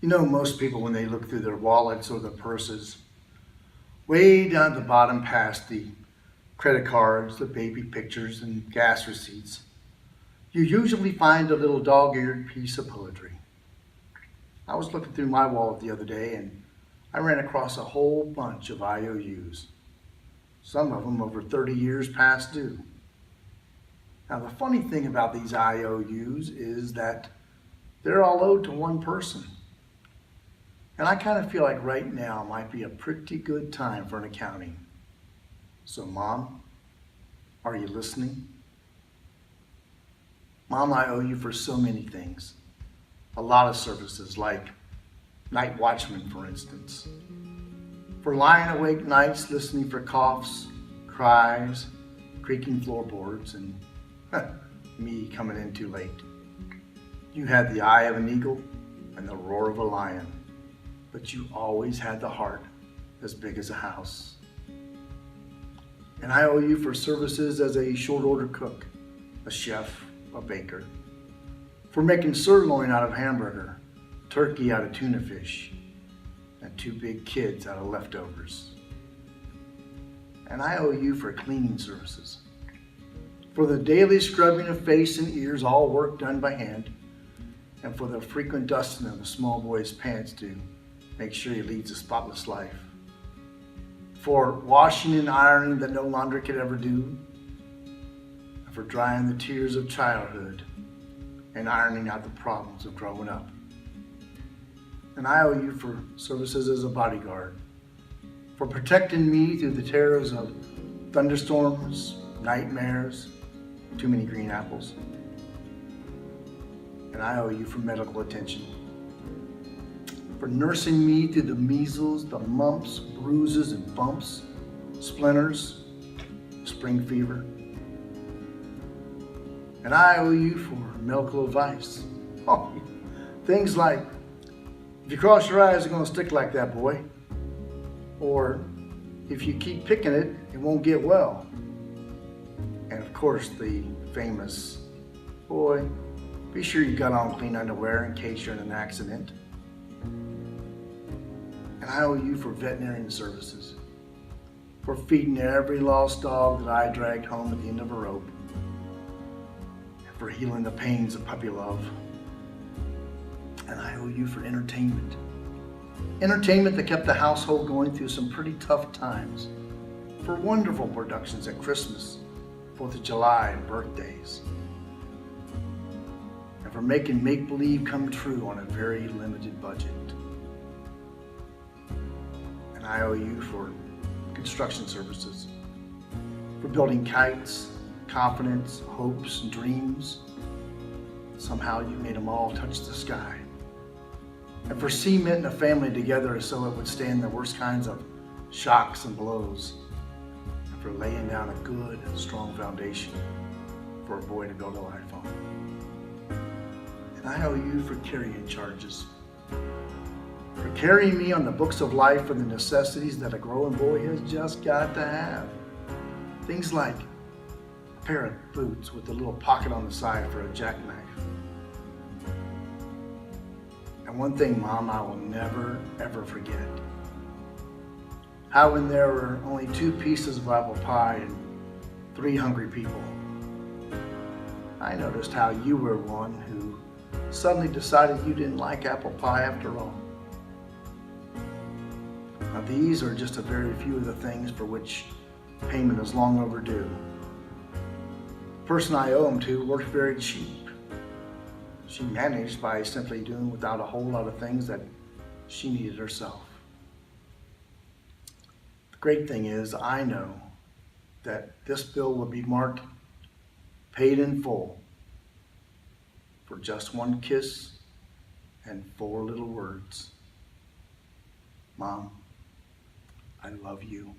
You know, most people, when they look through their wallets or their purses, way down at the bottom past the credit cards, the baby pictures, and gas receipts, you usually find a little dog-eared piece of poetry. I was looking through my wallet the other day and I ran across a whole bunch of IOUs, some of them over 30 years past due. Now, the funny thing about these IOUs is that they're all owed to one person. And I kind of feel like right now might be a pretty good time for an accounting. So, Mom, are you listening? Mom, I owe you for so many things. A lot of services, like night watchman, for instance. For lying awake nights listening for coughs, cries, creaking floorboards, and me coming in too late. You had the eye of an eagle and the roar of a lion, but you always had the heart as big as a house. And I owe you for services as a short order cook, a chef, a baker, for making sirloin out of hamburger, turkey out of tuna fish, and two big kids out of leftovers. And I owe you for cleaning services, for the daily scrubbing of face and ears, all work done by hand, and for the frequent dusting of a small boy's pants to make sure he leads a spotless life, for washing and ironing that no laundry could ever do, and for drying the tears of childhood and ironing out the problems of growing up. And I owe you for services as a bodyguard, for protecting me through the terrors of thunderstorms, nightmares, too many green apples. And I owe you for medical attention, for nursing me through the measles, the mumps, bruises and bumps, splinters, spring fever. And I owe you for medical advice. Oh, things like, if you cross your eyes, they're going to stick like that, boy. Or, if you keep picking it, it won't get well. And of course, the famous, boy, be sure you got on clean underwear in case you're in an accident. And I owe you for veterinarian services, for feeding every lost dog that I dragged home at the end of a rope, and for healing the pains of puppy love. And I owe you for entertainment. Entertainment that kept the household going through some pretty tough times, for wonderful productions at Christmas, 4th of July, and birthdays, and for making make-believe come true on a very limited budget. And I owe you for construction services, for building kites, confidence, hopes, and dreams. Somehow you made them all touch the sky. And for cementing a family together so it would stand the worst kinds of shocks and blows. And for laying down a good and strong foundation for a boy to build a life on. And I owe you for carrying charges, for carrying me on the books of life for the necessities that a growing boy has just got to have. Things like a pair of boots with a little pocket on the side for a jackknife. And one thing, Mom, I will never, ever forget. How when there were only 2 pieces of apple pie and 3 hungry people, I noticed how you were one who suddenly decided you didn't like apple pie after all. Now, these are just a very few of the things for which payment is long overdue. The person I owe them to worked very cheap. She managed by simply doing without a whole lot of things that she needed herself. The great thing is, I know that this bill will be marked paid in full for just 1 kiss and 4 little words. Mom, I love you.